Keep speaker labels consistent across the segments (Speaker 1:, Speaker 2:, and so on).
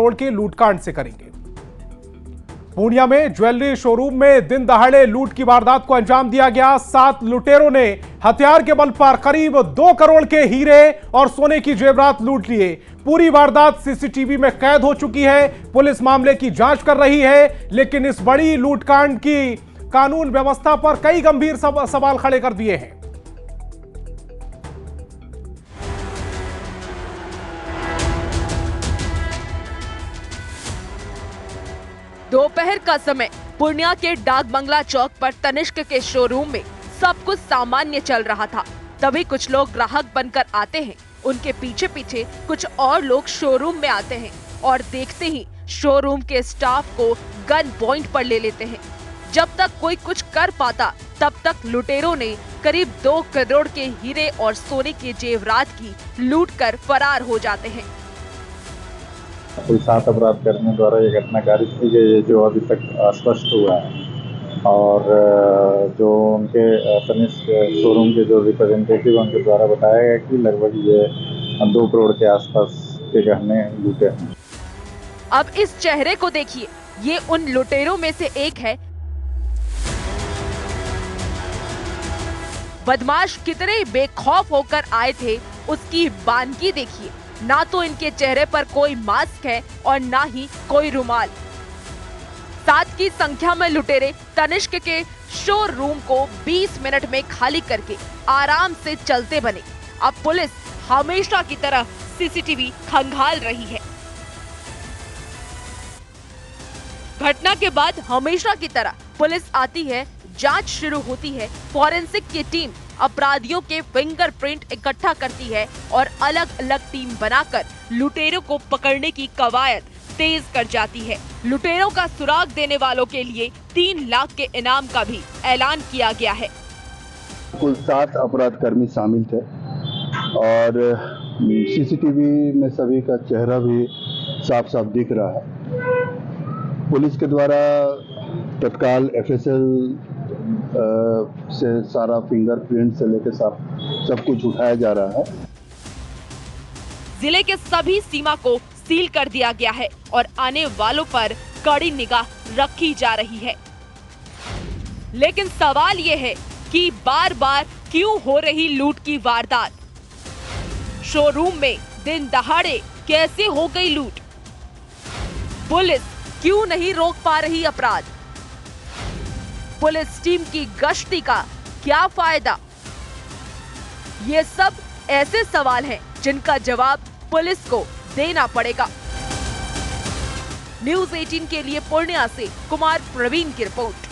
Speaker 1: करोड़ के लूटकांड से करेंगे। पूर्णिया में ज्वेलरी शोरूम में दिन दहाड़े लूट की वारदात को अंजाम दिया गया। 7 लुटेरों ने हथियार के बल पर करीब 2 करोड़ के हीरे और सोने की जेवरात लूट लिए। पूरी वारदात सीसीटीवी में कैद हो चुकी है। पुलिस मामले की जांच कर रही है, लेकिन इस बड़ी लूटकांड की कानून व्यवस्था पर कई गंभीर सवाल खड़े कर दिए हैं।
Speaker 2: दोपहर का समय पूर्णिया के डाक बंगला चौक पर तनिष्क के शोरूम में सब कुछ सामान्य चल रहा था। तभी कुछ लोग ग्राहक बनकर आते हैं। उनके पीछे पीछे कुछ और लोग शोरूम में आते हैं और देखते ही शोरूम के स्टाफ को गन पॉइंट पर ले लेते हैं। जब तक कोई कुछ कर पाता तब तक लुटेरों ने करीब 2 करोड़ के हीरे और सोने के जेवरात की लूट कर फरार हो जाते हैं।
Speaker 3: कोई 7 अपराध कर्मियों द्वारा ये घटना कारित की गई है, जो अभी तक स्पष्ट हुआ है। और जो उनके तनिष्क शोरूम के जो रिप्रेजेंटेटिव उनके द्वारा बताया गया कि लगभग ये 2 करोड़ के आसपास के गहने लूटे हैं।
Speaker 2: अब इस चेहरे को देखिए, ये उन लुटेरों में से एक है। बदमाश कितने बेखौफ होकर आए थे, उसकी बानगी देखिए। ना तो इनके चेहरे पर कोई मास्क है और ना ही कोई रुमाल। 7 की संख्या में लुटेरे तनिष्क के शोरूम को 20 मिनट में खाली करके आराम से चलते बने। अब पुलिस हमेशा की तरह सीसीटीवी खंगाल रही है। घटना के बाद हमेशा की तरह पुलिस आती है, जांच शुरू होती है। फॉरेंसिक की टीम अपराधियों के फिंगरप्रिंट इकट्ठा करती है और अलग अलग टीम बनाकर लुटेरों को पकड़ने की कवायद तेज कर जाती है। लुटेरों का सुराग देने वालों के लिए 3 लाख के इनाम का भी ऐलान किया गया है।
Speaker 4: कुल 7 अपराध कर्मी शामिल थे और सीसीटीवी में सभी का चेहरा भी साफ साफ दिख रहा है। पुलिस के द्वारा तत्काल एफएसएल से सारा फिंगरप्रिंट से लेकर सब कुछ उठाया जा रहा है।
Speaker 2: जिले के सभी सीमा को सील कर दिया गया है और आने वालों पर कड़ी निगाह रखी जा रही है। लेकिन सवाल ये है कि बार बार क्यों हो रही लूट की वारदात? शोरूम में दिन दहाड़े कैसे हो गई लूट? पुलिस क्यों नहीं रोक पा रही अपराध? पुलिस टीम की गश्ती का क्या फायदा? ये सब ऐसे सवाल हैं जिनका जवाब पुलिस को देना पड़ेगा। न्यूज़ 18 के लिए पूर्णिया से कुमार प्रवीण की रिपोर्ट।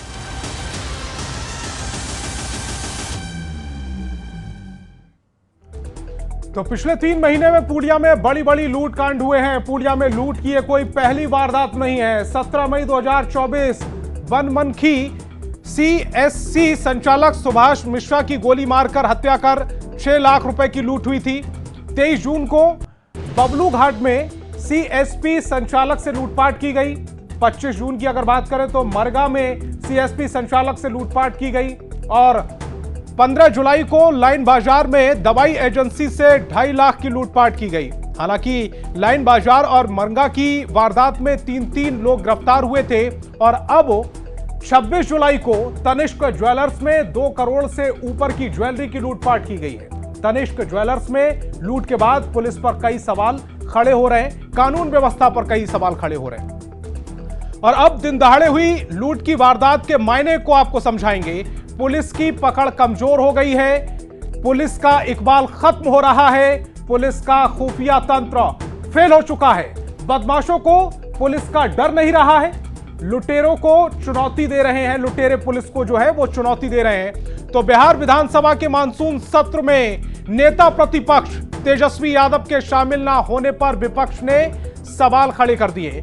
Speaker 1: तो पिछले 3 महीने में पूर्णिया में बड़ी बड़ी लूट कांड हुए हैं। पूर्णिया में लूट की ये कोई पहली वारदात नहीं है। 17 मई 2024 बनमनखी सीएससी संचालक सुभाष मिश्रा की गोली मारकर हत्या कर 6 लाख रुपए की लूट हुई थी। 23 जून को बबलू घाट में सीएसपी संचालक से लूटपाट की गई। 25 जून की अगर बात करें तो मरगा में सीएसपी संचालक से लूटपाट की गई। और 15 जुलाई को लाइन बाजार में दवाई एजेंसी से 2.5 लाख की लूटपाट की गई। हालांकि लाइन बाजार और मरगा की वारदात में 3 लोग गिरफ्तार हुए थे। और अब 26 जुलाई को तनिष्क ज्वेलर्स में 2 करोड़ से ऊपर की ज्वेलरी की लूटपाट की गई है। तनिष्क ज्वेलर्स में लूट के बाद पुलिस पर कई सवाल खड़े हो रहे हैं, कानून व्यवस्था पर कई सवाल खड़े हो रहे हैं। और अब दिन दहाड़े हुई लूट की वारदात के मायने को आपको समझाएंगे। पुलिस की पकड़ कमजोर हो गई है, पुलिस का इकबाल खत्म हो रहा है, पुलिस का खुफिया तंत्र फेल हो चुका है। बदमाशों को पुलिस का डर नहीं रहा है, लुटेरों को चुनौती दे रहे हैं। लुटेरे पुलिस को जो है वो चुनौती दे रहे हैं। तो बिहार विधानसभा के मानसून सत्र में नेता प्रतिपक्ष तेजस्वी यादव के शामिल ना होने पर विपक्ष ने सवाल खड़े कर दिए।